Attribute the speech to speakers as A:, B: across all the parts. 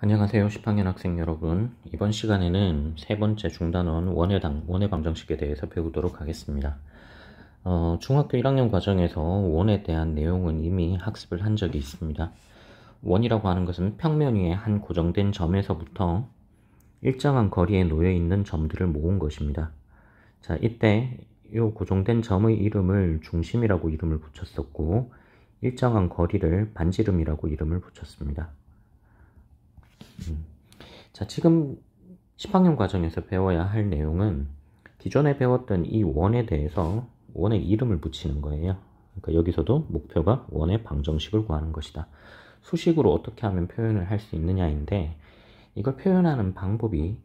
A: 안녕하세요. 10학년 학생 여러분. 이번 시간에는 세 번째 중단원 원의 방정식에 대해서 배우도록 하겠습니다. 중학교 1학년 과정에서 원에 대한 내용은 이미 학습을 한 적이 있습니다. 원이라고 하는 것은 평면 위에 한 고정된 점에서부터 일정한 거리에 놓여 있는 점들을 모은 것입니다. 자, 이때 이 고정된 점의 이름을 중심이라고 이름을 붙였었고, 일정한 거리를 반지름이라고 이름을 붙였습니다. 자, 지금 10학년 과정에서 배워야 할 내용은 기존에 배웠던 이 원에 대해서 원의 이름을 붙이는 거예요. 그러니까 여기서도 목표가 원의 방정식을 구하는 것이다. 수식으로 어떻게 하면 표현을 할 수 있느냐인데, 이걸 표현하는 방법이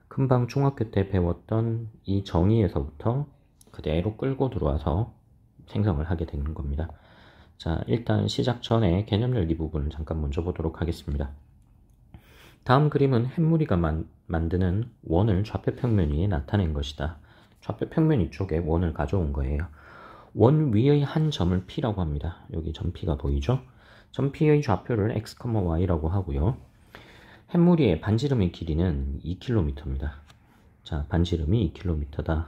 A: 금방 중학교 때 배웠던 이 정의에서부터 그대로 끌고 들어와서 생성을 하게 되는 겁니다. 자, 일단 시작 전에 개념 열기 부분을 잠깐 먼저 보도록 하겠습니다. 다음 그림은 햇무리가 만드는 원을 좌표 평면 위에 나타낸 것이다. 좌표 평면 위쪽에 원을 가져온 거예요. 원 위의 한 점을 P라고 합니다. 여기 점 P가 보이죠? 점 P의 좌표를 X, Y라고 하고요. 햇무리의 반지름의 길이는 2km입니다. 자, 반지름이 2km다.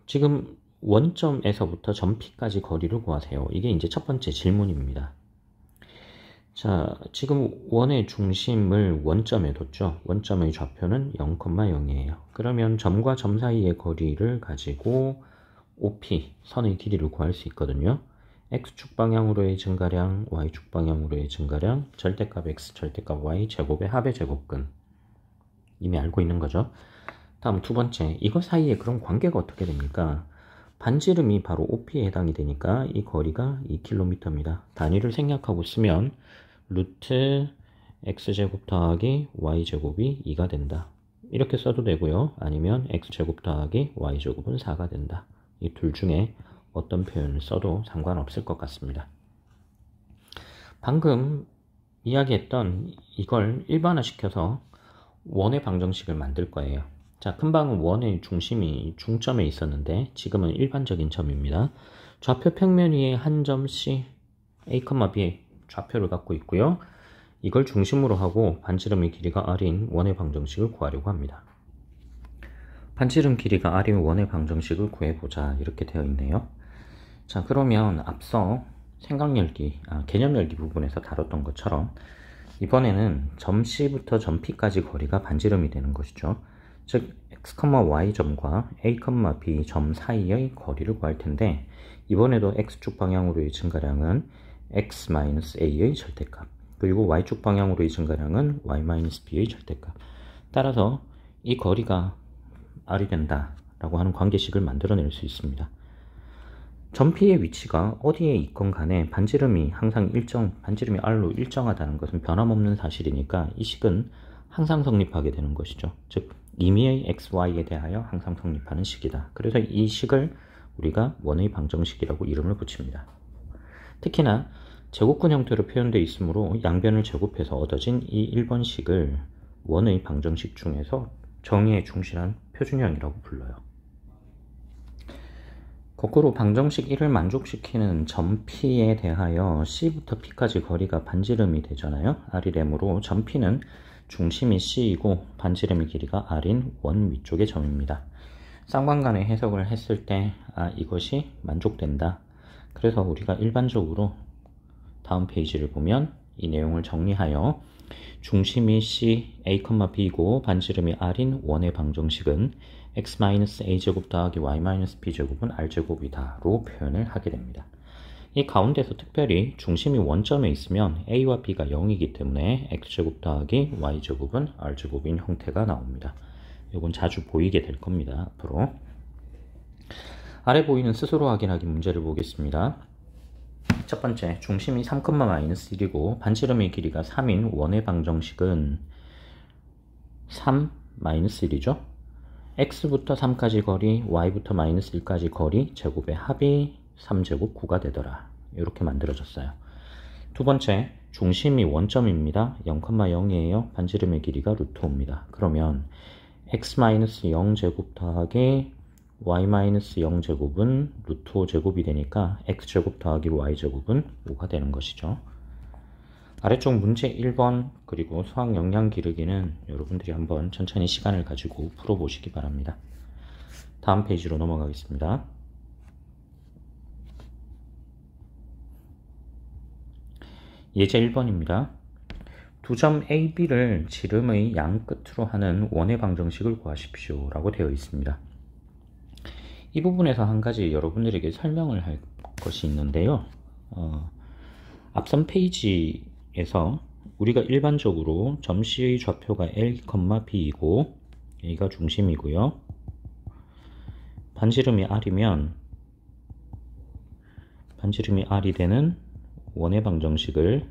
A: 지금 원점에서부터 점 P까지 거리를 구하세요. 이게 이제 첫 번째 질문입니다. 자, 지금 원의 중심을 원점에 뒀죠. 원점의 좌표는 0,0이에요. 그러면 점과 점 사이의 거리를 가지고 OP, 선의 길이를 구할 수 있거든요. X축 방향으로의 증가량, Y축 방향으로의 증가량, 절대값 X, 절대값 Y, 제곱의 합의 제곱근. 이미 알고 있는 거죠. 다음 두 번째, 이거 사이에 그럼 관계가 어떻게 됩니까? 반지름이 바로 OP에 해당이 되니까 이 거리가 2km입니다. 단위를 생략하고 쓰면 루트 x제곱 더하기 y제곱이 2가 된다. 이렇게 써도 되고요. 아니면 x제곱 더하기 y제곱은 4가 된다. 이 둘 중에 어떤 표현을 써도 상관없을 것 같습니다. 방금 이야기했던 이걸 일반화시켜서 원의 방정식을 만들 거예요. 자, 금방은 원의 중심이 중점에 있었는데 지금은 일반적인 점입니다. 좌표 평면 위에 한 점 C, A, B 좌표를 갖고 있고요. 이걸 중심으로 하고 반지름의 길이가 R인 원의 방정식을 구하려고 합니다. 반지름 길이가 R인 원의 방정식을 구해보자 이렇게 되어 있네요. 자, 그러면 앞서 개념 열기 부분에서 다뤘던 것처럼 이번에는 점 C부터 점 P까지 거리가 반지름이 되는 것이죠. 즉 X, Y 점과 A, B 점 사이의 거리를 구할 텐데, 이번에도 X축 방향으로의 증가량은 X-A의 절대값, 그리고 Y축 방향으로의 증가량은 Y-B의 절대값. 따라서 이 거리가 R이 된다 라고 하는 관계식을 만들어낼 수 있습니다. 점 P의 위치가 어디에 있건 간에 반지름이 R로 일정하다는 것은 변함없는 사실이니까 이 식은 항상 성립하게 되는 것이죠. 즉 임의의 XY에 대하여 항상 성립하는 식이다. 그래서 이 식을 우리가 원의 방정식이라고 이름을 붙입니다. 특히나 제곱근 형태로 표현되어 있으므로 양변을 제곱해서 얻어진 이 1번식을 원의 방정식 중에서 정의에 충실한 표준형이라고 불러요. 거꾸로 방정식 1을 만족시키는 점 P에 대하여 C부터 P까지 거리가 반지름이 되잖아요. R이므로 점 P는 중심이 C이고 반지름의 길이가 R인 원 위쪽의 점입니다. 쌍방간의 해석을 했을 때 이것이 만족된다. 그래서 우리가 일반적으로 다음 페이지를 보면 이 내용을 정리하여 중심이 C, A, B이고 반지름이 R인 원의 방정식은 X-A제곱 더하기 Y-B제곱은 R제곱이다 로 표현을 하게 됩니다. 이 가운데서 특별히 중심이 원점에 있으면 A와 B가 0이기 때문에 X제곱 더하기 Y제곱은 R제곱인 형태가 나옵니다. 이건 자주 보이게 될 겁니다. 앞으로 아래 보이는 스스로 확인하기 문제를 보겠습니다. 첫 번째, 중심이 3,-1이고 반지름의 길이가 3인 원의 방정식은 3-1이죠. x부터 3까지 거리, y부터 -1까지 거리, 제곱의 합이 3제곱 9가 되더라. 이렇게 만들어졌어요. 두 번째, 중심이 원점입니다. 0,0이에요. 반지름의 길이가 루트 5입니다. 그러면 x-0제곱 더하기 y-0제곱은 루트 5제곱이 되니까 x제곱 더하기 y제곱은 5가 되는 것이죠. 아래쪽 문제 1번 그리고 수학 영양 기르기는 여러분들이 한번 천천히 시간을 가지고 풀어보시기 바랍니다. 다음 페이지로 넘어가겠습니다. 예제 1번입니다. 두 점 A, B를 지름의 양 끝으로 하는 원의 방정식을 구하십시오 라고 되어 있습니다. 이 부분에서 한 가지 여러분들에게 설명을 할 것이 있는데요. 앞선 페이지에서 우리가 일반적으로 점 C의 좌표가 L, B이고 A가 중심이고요. 반지름이 R이 되는 원의 방정식을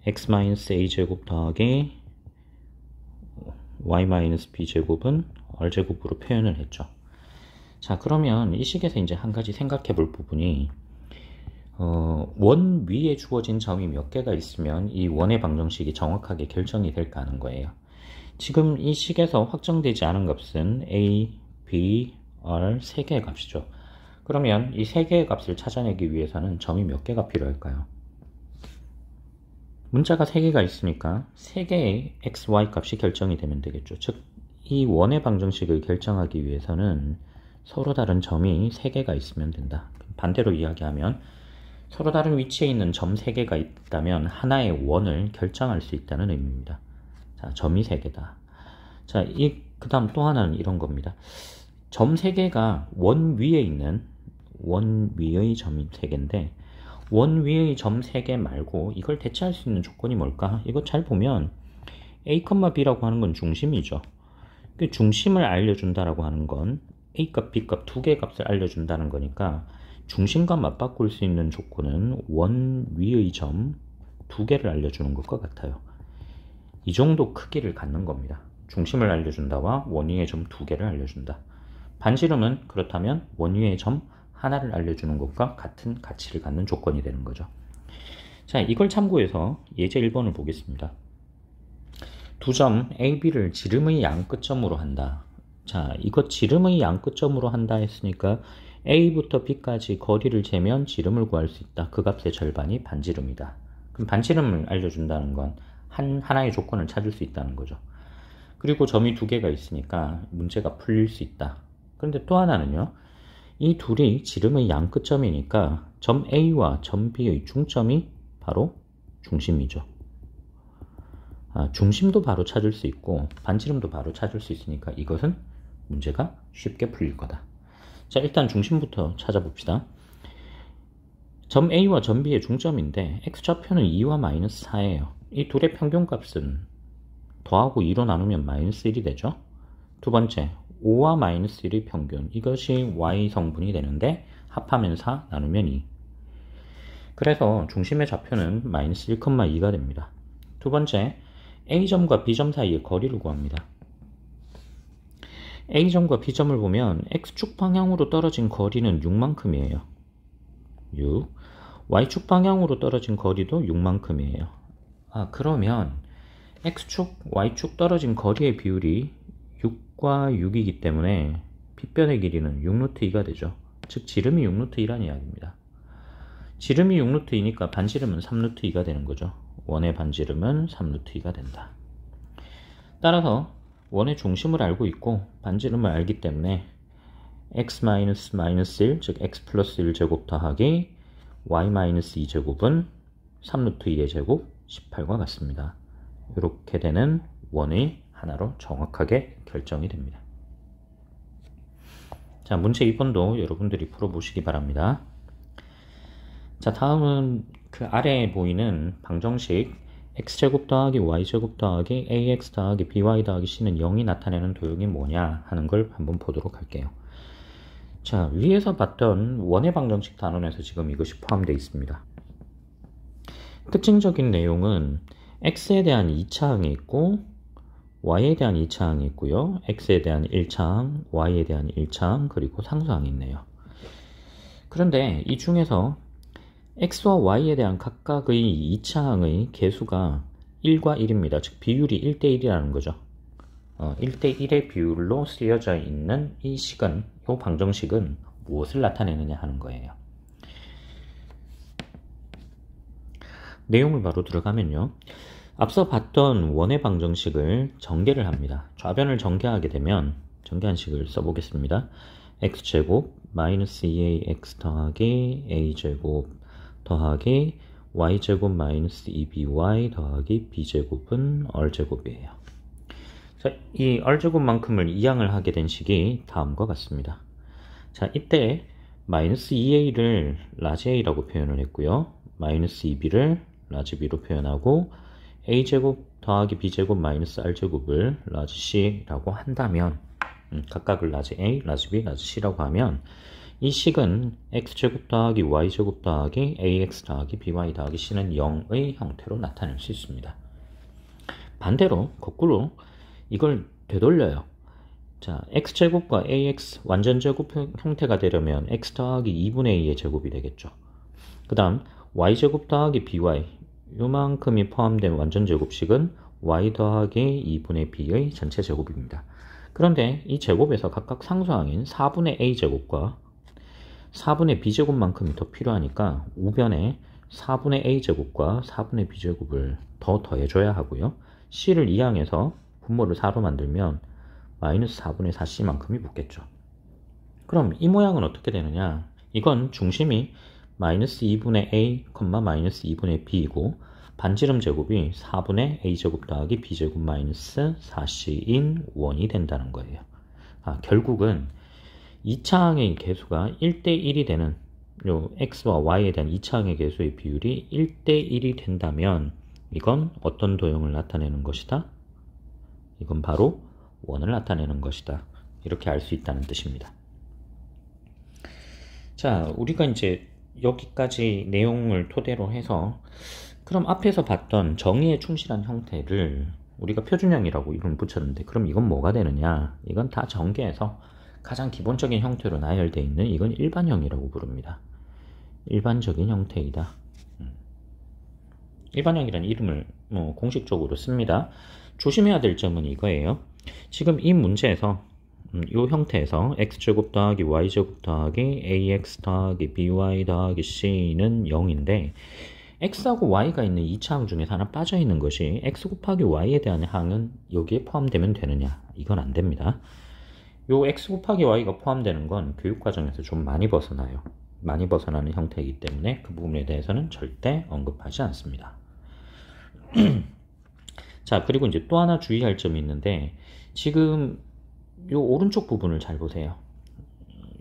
A: x-a제곱 더하기 y-b제곱은 r제곱으로 표현을 했죠. 자, 그러면 이 식에서 이제 한 가지 생각해 볼 부분이 원 위에 주어진 점이 몇 개가 있으면 이 원의 방정식이 정확하게 결정이 될까 하는 거예요. 지금 이 식에서 확정되지 않은 값은 a, b, r 3개의 값이죠. 그러면 이 3개의 값을 찾아내기 위해서는 점이 몇 개가 필요할까요? 문자가 3개가 있으니까 3개의 x, y 값이 결정이 되면 되겠죠. 즉, 이 원의 방정식을 결정하기 위해서는 서로 다른 점이 3개가 있으면 된다. 반대로 이야기하면 서로 다른 위치에 있는 점 3개가 있다면 하나의 원을 결정할 수 있다는 의미입니다. 자, 점이 3개다. 자, 그 다음 또 하나는 이런 겁니다. 점 3개가 원 위에 있는 원 위의 점이 3개인데 원 위의 점 3개 말고 이걸 대체할 수 있는 조건이 뭘까? 이거 잘 보면 A, B라고 하는 건 중심이죠. 그 중심을 알려준다라고 하는 건 A값, B값 두 개의 값을 알려준다는 거니까 중심과 맞바꿀 수 있는 조건은 원 위의 점 두 개를 알려주는 것과 같아요. 이 정도 크기를 갖는 겁니다. 중심을 알려준다와 원 위의 점 두 개를 알려준다. 반지름은 그렇다면 원 위의 점 하나를 알려주는 것과 같은 가치를 갖는 조건이 되는 거죠. 자, 이걸 참고해서 예제 1번을 보겠습니다. 두 점 A, B를 지름의 양 끝점으로 한다. 자, 이거 지름의 양 끝점으로 한다 했으니까 A부터 B까지 거리를 재면 지름을 구할 수 있다. 그 값의 절반이 반지름이다. 그럼 반지름을 알려준다는 건 하나의 조건을 찾을 수 있다는 거죠. 그리고 점이 2개가 있으니까 문제가 풀릴 수 있다. 그런데 또 하나는요. 이 둘이 지름의 양 끝점이니까 점 A와 점 B의 중점이 바로 중심이죠. 중심도 바로 찾을 수 있고 반지름도 바로 찾을 수 있으니까 이것은 문제가 쉽게 풀릴 거다. 자, 일단 중심부터 찾아봅시다. 점 A와 점 B의 중점인데 x좌표는 2와 마이너스 4예요. 이 둘의 평균값은 더하고 2로 나누면 마이너스 1이 되죠. 두 번째, 5와 마이너스 1의 평균, 이것이 y 성분이 되는데 합하면 4, 나누면 2. 그래서 중심의 좌표는 마이너스 1,2가 됩니다. 두 번째, A점과 B점 사이의 거리를 구합니다. A점과 B점을 보면 X축 방향으로 떨어진 거리는 6만큼이에요. 6. Y축 방향으로 떨어진 거리도 6만큼이에요. 그러면 X축, Y축 떨어진 거리의 비율이 6과 6이기 때문에 빗변의 길이는 6루트2가 되죠. 즉 지름이 6루트2란 이야기입니다. 지름이 6루트2니까 반지름은 3루트2가 되는 거죠. 원의 반지름은 3루트2가 된다. 따라서 원의 중심을 알고 있고 반지름을 알기 때문에 x-1, 즉 x 플러스 1제곱 더하기 y-2제곱은 3루트2의 제곱 18과 같습니다. 이렇게 되는 원의 하나로 정확하게 결정이 됩니다. 자, 문제 2번도 여러분들이 풀어보시기 바랍니다. 자, 다음은 그 아래에 보이는 방정식 x제곱 더하기 y제곱 더하기 ax 더하기 by 더하기 c는 0이 나타내는 도형이 뭐냐 하는 걸 한번 보도록 할게요. 자, 위에서 봤던 원의 방정식 단원에서 지금 이것이 포함되어 있습니다. 특징적인 내용은 x에 대한 2차항이 있고 y에 대한 2차항이 있고요. x에 대한 1차항, y에 대한 1차항, 그리고 상수항이 있네요. 그런데 이 중에서 x와 y에 대한 각각의 2차항의 개수가 1과 1입니다. 즉 비율이 1대1이라는 거죠. 1대1의 비율로 쓰여져 있는 이 식은, 이 방정식은 무엇을 나타내느냐 하는 거예요. 내용을 바로 들어가면요. 앞서 봤던 원의 방정식을 전개를 합니다. 좌변을 전개하게 되면 전개한 식을 써보겠습니다. x제곱 마이너스 2ax 더하기 a제곱 더하기 y제곱 마이너스 2by 더하기 b제곱은 r제곱이에요. 자, 이 r제곱만큼을 이항을 하게 된 식이 다음과 같습니다. 자, 이때 마이너스 2a를 라지 a라고 표현을 했고요. 마이너스 2b를 라지 b로 표현하고 a제곱 더하기 b제곱 마이너스 r제곱을 라지 c라고 한다면 각각을 라지 a, 라지 b, 라지 c라고 하면 이 식은 x제곱 더하기 y제곱 더하기 ax 더하기 by 더하기 c는 0의 형태로 나타낼 수 있습니다. 반대로 거꾸로 이걸 되돌려요. 자, x제곱과 ax 완전제곱 형태가 되려면 x 더하기 2분의 2의 제곱이 되겠죠. 그 다음 y제곱 더하기 by 요만큼이 포함된 완전제곱식은 y 더하기 2분의 b의 전체 제곱입니다. 그런데 이 제곱에서 각각 상수항인 4분의 a제곱과 4분의 b제곱만큼이 더 필요하니까 우변에 4분의 a제곱과 4분의 b제곱을 더 더해줘야 하고요. c를 이항해서 분모를 4로 만들면 마이너스 4분의 4c만큼이 붙겠죠. 그럼 이 모양은 어떻게 되느냐? 이건 중심이 마이너스 2분의 a, 마이너스 2분의 b이고 반지름 제곱이 4분의 a제곱 더하기 b제곱 마이너스 4c인 원이 된다는 거예요. 결국은 2차항의 개수가 1대1이 되는 요 x와 y에 대한 2차항의 개수의 비율이 1대1이 된다면 이건 어떤 도형을 나타내는 것이다? 이건 바로 원을 나타내는 것이다. 이렇게 알 수 있다는 뜻입니다. 자, 우리가 이제 여기까지 내용을 토대로 해서 그럼 앞에서 봤던 정의에 충실한 형태를 우리가 표준형이라고 이름을 붙였는데 그럼 이건 뭐가 되느냐? 이건 다 전개해서 가장 기본적인 형태로 나열되어 있는 이건 일반형이라고 부릅니다. 일반적인 형태이다. 일반형이라는 이름을 공식적으로 씁니다. 조심해야 될 점은 이거예요. 지금 이 문제에서 이 형태에서 x제곱 더하기 y제곱 더하기 ax 더하기 by 더하기 c는 0인데 x하고 y가 있는 2차항 중에서 하나 빠져있는 것이 x 곱하기 y에 대한 항은 여기에 포함되면 되느냐? 이건 안 됩니다. 요 x 곱하기 y가 포함되는 건 교육과정에서 좀 많이 벗어나요. 많이 벗어나는 형태이기 때문에 그 부분에 대해서는 절대 언급하지 않습니다. 자, 그리고 이제 또 하나 주의할 점이 있는데 지금 요 오른쪽 부분을 잘 보세요.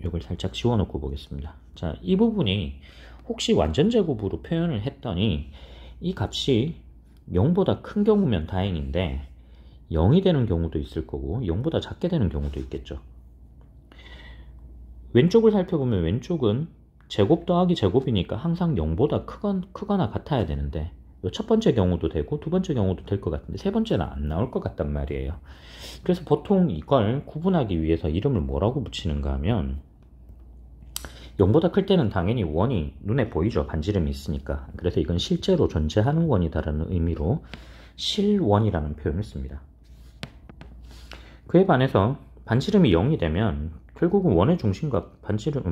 A: 이걸 살짝 지워놓고 보겠습니다. 자, 이 부분이 혹시 완전제곱으로 표현을 했더니 이 값이 0보다 큰 경우면 다행인데 0이 되는 경우도 있을 거고 0보다 작게 되는 경우도 있겠죠. 왼쪽을 살펴보면 왼쪽은 제곱 더하기 제곱이니까 항상 0보다 크거나 같아야 되는데 첫 번째 경우도 되고 두 번째 경우도 될 것 같은데 세 번째는 안 나올 것 같단 말이에요. 그래서 보통 이걸 구분하기 위해서 이름을 뭐라고 붙이는가 하면 0보다 클 때는 당연히 원이 눈에 보이죠. 반지름이 있으니까. 그래서 이건 실제로 존재하는 원이다라는 의미로 실원이라는 표현을 씁니다. 그에 반해서 반지름이 0이 되면 결국은 원의 중심과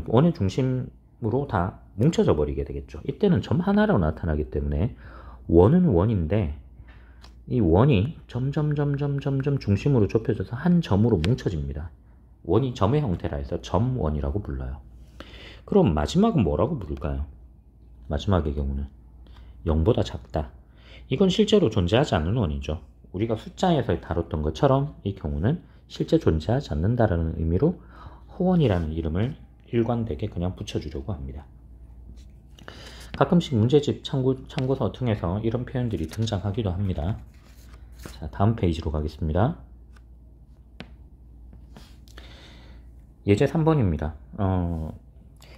A: 원의 중심으로 다 뭉쳐져 버리게 되겠죠. 이때는 점 하나로 나타나기 때문에 원은 원인데 이 원이 점점 중심으로 좁혀져서 한 점으로 뭉쳐집니다. 원이 점의 형태라 해서 점원이라고 불러요. 그럼 마지막은 뭐라고 부를까요? 마지막의 경우는 0보다 작다. 이건 실제로 존재하지 않는 원이죠. 우리가 숫자에서 다뤘던 것처럼 이 경우는 실제 존재하지 않는다라는 의미로 허원이라는 이름을 일관되게 그냥 붙여주려고 합니다. 가끔씩 문제집 참고서 통해서 이런 표현들이 등장하기도 합니다. 자, 다음 페이지로 가겠습니다. 예제 3번입니다.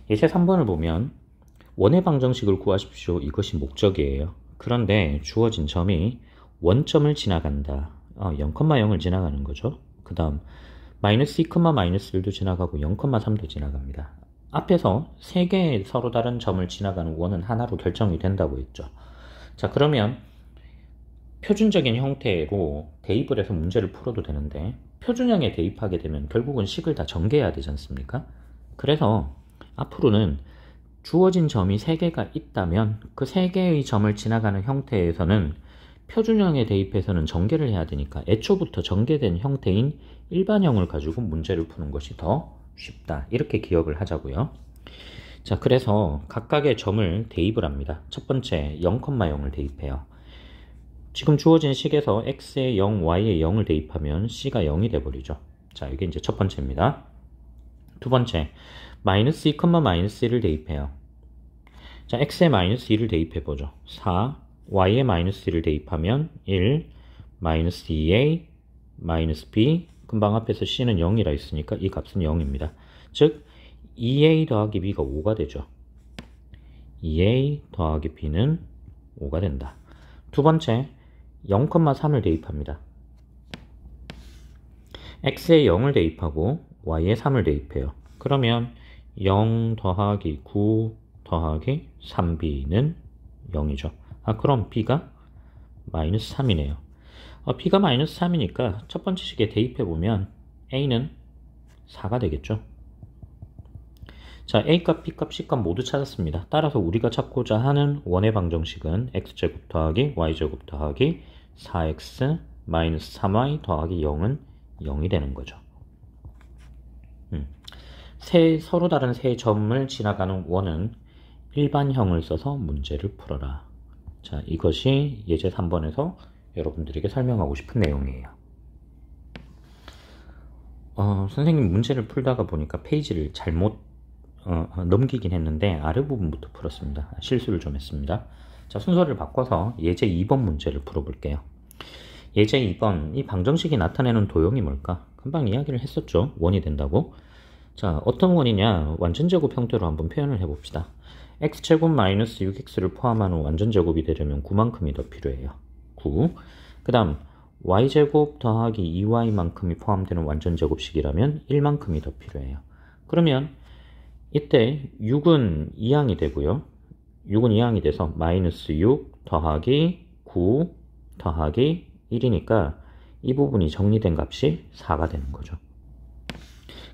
A: 예제 3번을 보면 원의 방정식을 구하십시오. 이것이 목적이에요. 그런데 주어진 점이 원점을 지나간다. 0,0을 지나가는 거죠. 그 다음 마이너스 2, 마이너스 1도 지나가고 0,3도 지나갑니다. 앞에서 3개의 서로 다른 점을 지나가는 원은 하나로 결정이 된다고 했죠. 자, 그러면 표준적인 형태로 대입을 해서 문제를 풀어도 되는데 표준형에 대입하게 되면 결국은 식을 다 전개해야 되지 않습니까? 그래서 앞으로는 주어진 점이 3개가 있다면 그 3개의 점을 지나가는 형태에서는 표준형에 대입해서는 전개를 해야 되니까 애초부터 전개된 형태인 일반형을 가지고 문제를 푸는 것이 더 쉽다. 이렇게 기억을 하자고요. 자, 그래서 각각의 점을 대입을 합니다. 첫 번째 0,0을 대입해요. 지금 주어진 식에서 x에 0, y에 0을 대입하면 c가 0이 돼버리죠. 자, 이게 이제 첫 번째입니다. 두 번째, 마이너스 2, 마이너스 1을 대입해요. 자, x에 마이너스 2를 대입해보죠. 4, y에 마이너스 1을 대입하면 1, 마이너스 2a, 마이너스 b, 금방 앞에서 c는 0이라 있으니까 이 값은 0입니다. 즉, 2a 더하기 b가 5가 되죠. 2a 더하기 b는 5가 된다. 두 번째, 0,3을 대입합니다. x에 0을 대입하고 y에 3을 대입해요. 그러면 0 더하기 9 더하기 3b는 0이죠. 그럼 b가 마이너스 3이네요. b가 마이너스 3이니까 첫 번째 식에 대입해보면 a는 4가 되겠죠. 자, a값, b값, c값 모두 찾았습니다. 따라서 우리가 찾고자 하는 원의 방정식은 x제곱 더하기 y제곱 더하기 4x 마이너스 3y 더하기 0은 0이 되는 거죠. 서로 다른 세 점을 지나가는 원은 일반형을 써서 문제를 풀어라. 자, 이것이 예제 3번에서 여러분들에게 설명하고 싶은 내용이에요. 선생님 문제를 풀다가 보니까 페이지를 잘못 넘기긴 했는데 아래 부분부터 풀었습니다. 실수를 좀 했습니다. 자, 순서를 바꿔서 예제 2번 문제를 풀어볼게요. 예제 2번, 이 방정식이 나타내는 도형이 뭘까? 금방 이야기를 했었죠. 원이 된다고. 자, 어떤 원이냐? 완전제곱 형태로 한번 표현을 해봅시다. x제곱 마이너스 6x를 포함하는 완전제곱이 되려면 9만큼이 더 필요해요. 9. 그 다음 y제곱 더하기 2y만큼이 포함되는 완전제곱식이라면 1만큼이 더 필요해요. 그러면 이때 6은 2항이 되고요. 6은 2항이 돼서 마이너스 6 더하기 9 더하기 1이니까 이 부분이 정리된 값이 4가 되는 거죠.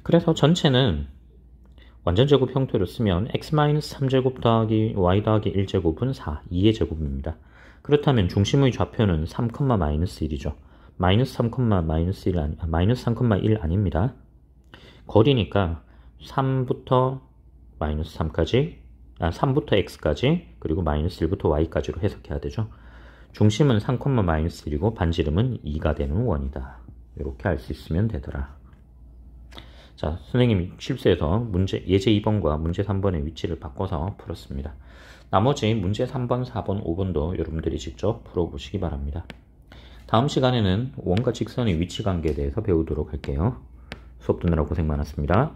A: 그래서 전체는 완전제곱 형태로 쓰면 x-3제곱 더하기 y 더하기 1제곱은 4, 2의 제곱입니다. 그렇다면 중심의 좌표는 3, 마이너스 1이죠. 마이너스 3, 마이너스 3,1 아닙니다. 거리니까 3부터 마이너스 3까지, 3부터 x까지, 그리고 마이너스 1부터 y까지로 해석해야 되죠. 중심은 3, 마이너스 1이고 반지름은 2가 되는 원이다. 이렇게 알 수 있으면 되더라. 자, 선생님이 실수해서 문제 예제 2번과 문제 3번의 위치를 바꿔서 풀었습니다. 나머지 문제 3번, 4번, 5번도 여러분들이 직접 풀어보시기 바랍니다. 다음 시간에는 원과 직선의 위치 관계에 대해서 배우도록 할게요. 수업 듣느라 고생 많았습니다.